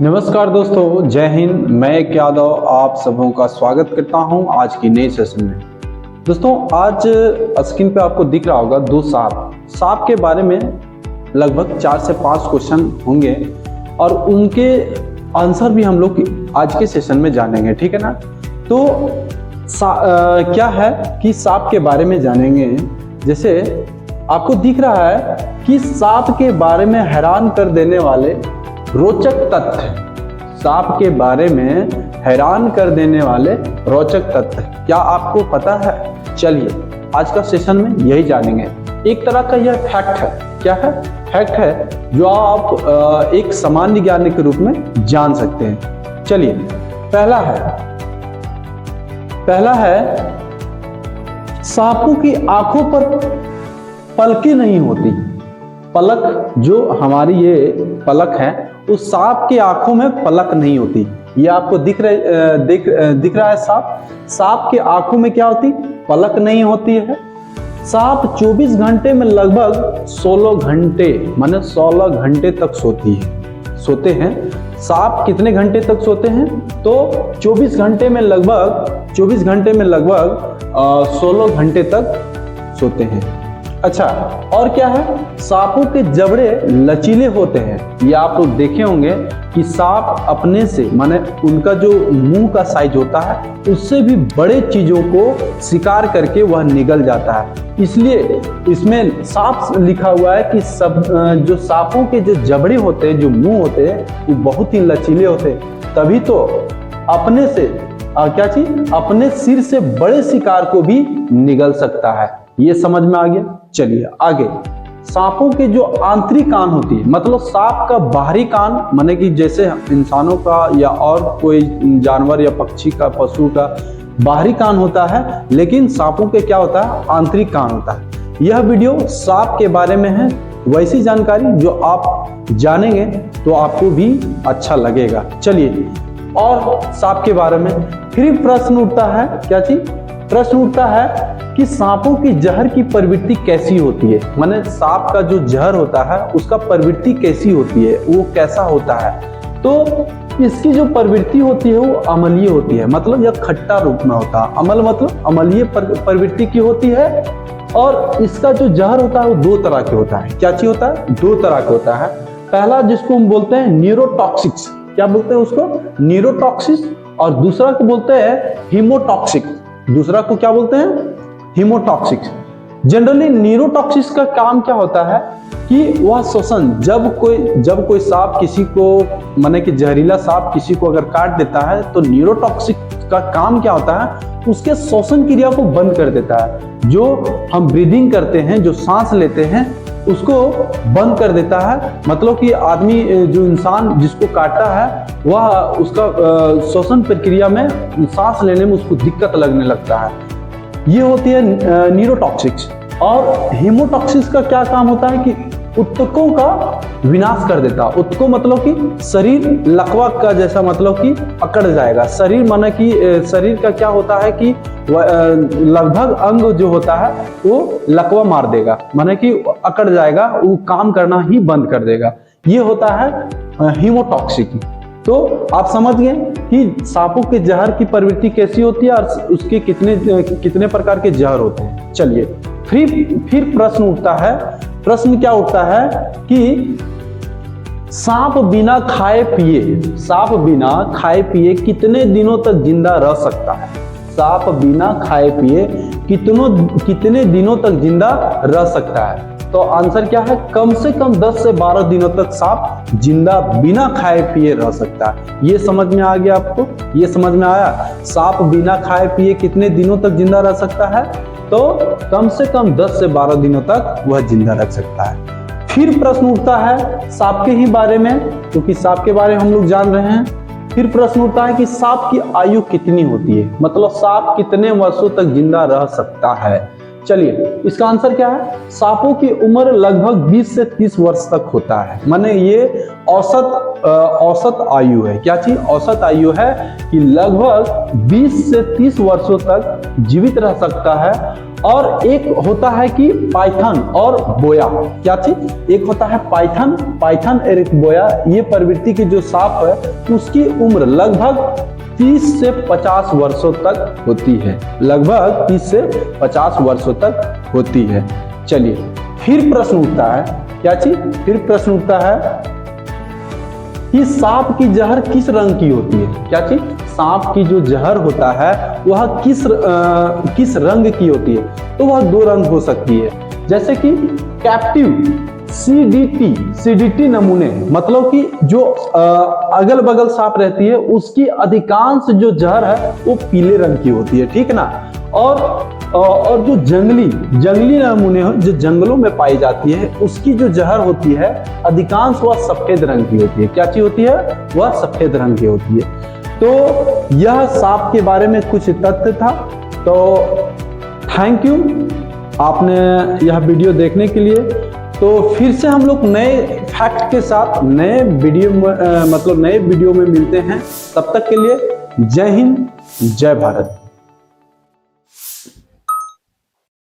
नमस्कार दोस्तों, जय हिंद। मैं एक यादव आप सबों का स्वागत करता हूं आज की नई सेशन में। दोस्तों, आज स्क्रीन पे आपको दिख रहा होगा दो सांप के बारे में लगभग 4 से 5 क्वेश्चन होंगे और उनके आंसर भी हम लोग आज के सेशन में जानेंगे, ठीक है ना। तो क्या है कि सांप के बारे में जानेंगे। जैसे आपको दिख रहा है कि सांप के बारे में हैरान कर देने वाले रोचक तथ्य, सांप के बारे में हैरान कर देने वाले रोचक तथ्य क्या आपको पता है? चलिए आज का सेशन में यही जानेंगे। एक तरह का यह फैक्ट है। क्या है? फैक्ट है जो आप एक सामान्य ज्ञान के रूप में जान सकते हैं। चलिए, पहला है सांपों की आंखों पर पलकें नहीं होती। पलक, जो हमारी ये पलक है, उस सांप की आंखों में पलक नहीं होती। ये आपको दिख रहा है सांप की आंखों में क्या होती? पलक नहीं होती है। सांप 24 घंटे में लगभग 16 घंटे तक सोते हैं। सांप कितने घंटे तक सोते हैं? तो 24 घंटे में लगभग 16 घंटे तक सोते हैं। अच्छा, और क्या है? सांपों के जबड़े लचीले होते हैं। ये आप लोग देखे होंगे कि सांप अपने से, माने उनका जो मुंह का साइज होता है उससे भी बड़े चीजों को शिकार करके वह निगल जाता है। इसलिए इसमें साफ लिखा हुआ है कि सब जो सांपों के जो जबड़े होते हैं, जो मुंह होते हैं, वो बहुत ही लचीले होते हैं। तभी तो अपने से क्या चीज, अपने सिर से बड़े शिकार को भी निगल सकता है। ये समझ में आ गया। चलिए आगे। सांपों के जो आंतरिक कान होती है, मतलब सांप का बाहरी कान, माने कि जैसे इंसानों का या और कोई जानवर या पक्षी का, पशु का बाहरी कान होता है, लेकिन सांपों के क्या होता है? आंतरिक कान होता है। यह वीडियो सांप के बारे में है। वैसी जानकारी जो आप जानेंगे तो आपको भी अच्छा लगेगा। चलिए, और सांप के बारे में फिर प्रश्न उठता है। क्या चीज? प्रश्न उठता है कि सांपों की जहर की प्रवृत्ति कैसी होती है। माने सांप का जो जहर होता है उसका प्रवृत्ति कैसी होती है, वो कैसा होता है? तो इसकी जो प्रवृत्ति होती है वो अम्लीय होती है, मतलब यह खट्टा रूप में होता है। अम्ल मतलब अम्लीय प्रवृत्ति की होती है। और इसका जो जहर होता है वो 2 तरह के होता है। क्या चीज होता है? 2 तरह का होता है। पहला, जिसको हम बोलते हैं न्यूरोटॉक्सिक्स। क्या बोलते हैं उसको? न्यूरोटॉक्सिक्स। और दूसरा को बोलते हैं हीमोटॉक्सिक। दूसरा को क्या बोलते हैं? हीमोटॉक्सिक्स। जनरली न्यूरोटॉक्सिक्स का काम क्या होता है कि वह शोषण, जब कोई सांप किसी को, माने कि जहरीला सांप किसी को अगर काट देता है तो न्यूरोटॉक्सिक का काम क्या होता है? उसके शोषण क्रिया को बंद कर देता है। जो हम ब्रीदिंग करते हैं, जो सांस लेते हैं, उसको बंद कर देता है। मतलब कि आदमी, जो इंसान जिसको काटता है, वह उसका श्वसन प्रक्रिया में, सांस लेने में उसको दिक्कत लगने लगता है। ये होती है न्यूरोटॉक्सिक्स। और हीमोटॉक्सिक्स का क्या काम होता है कि ऊतकों का विनाश कर देता है। ऊतकों मतलब कि शरीर लकवा का जैसा, मतलब कि अकड़ जाएगा शरीर। माने कि शरीर का क्या होता है कि लगभग अंग जो होता है वो लकवा मार देगा, माने कि अकड़ जाएगा, वो काम करना ही बंद कर देगा। ये होता है हीमोटॉक्सिक। तो आप समझ गए कि सांपों के जहर की प्रवृत्ति कैसी होती है और उसके कितने प्रकार के जहर होते हैं। चलिए, फिर प्रश्न उठता है। प्रश्न क्या उठता है कि सांप बिना खाए पिए कितने दिनों तक जिंदा रह सकता है? सांप बिना खाए पिए कितने दिनों तक जिंदा रह सकता है? तो आंसर क्या है? कम से कम 10 से 12 दिनों तक सांप जिंदा बिना खाए पिए रह सकता है। ये समझ में आ गया आपको? ये समझ में आया? सांप बिना खाए पिए कितने दिनों तक जिंदा रह सकता है? तो कम से कम 10 से 12 दिनों तक वह जिंदा रह सकता है। फिर प्रश्न उठता है सांप के ही बारे में, क्योंकि सांप के बारे में हम लोग जान रहे हैं। फिर प्रश्न उठता है कि सांप की आयु कितनी होती है, मतलब सांप कितने वर्षों तक जिंदा रह सकता है। चलिए, इसका आंसर क्या है? सांपों की उम्र लगभग 20 से 30 वर्ष तक होता है। माने ये औसत आयु है। क्या चीज? औसत आयु है कि लगभग 20 से 30 वर्षों तक जीवित रह सकता है। और एक होता है कि पाइथन और बोया। क्या चीज? एक होता है पाइथन और एक बोया। ये प्रवृत्ति की जो सांप है उसकी उम्र लगभग 30 से 50 वर्षों तक होती है, लगभग 30 से 50 वर्षों तक होती है। चलिए फिर प्रश्न उठता है, क्या चीज? फिर प्रश्न उठता है कि सांप की जहर किस रंग की होती है? क्या चीज? सांप की जो जहर होता है वह किस रंग की होती है? तो वह दो रंग हो सकती है, जैसे कि कैप्टिव सीडीटी नमूने, मतलब कि जो अगल बगल सांप रहती है उसकी अधिकांश जो जहर है वो पीले रंग की होती है, ठीक है ना। और जो जंगली नमूने जो जंगलों में पाई जाती है उसकी जो जहर होती है अधिकांश वह सफेद रंग की होती है। क्या चीज होती है? वह सफेद रंग की होती है। तो यह सांप के बारे में कुछ तथ्य था। तो थैंक यू आपने यह वीडियो देखने के लिए। तो फिर से हम लोग नए फैक्ट के साथ नए वीडियो में मिलते हैं। तब तक के लिए जय हिंद, जय भारत।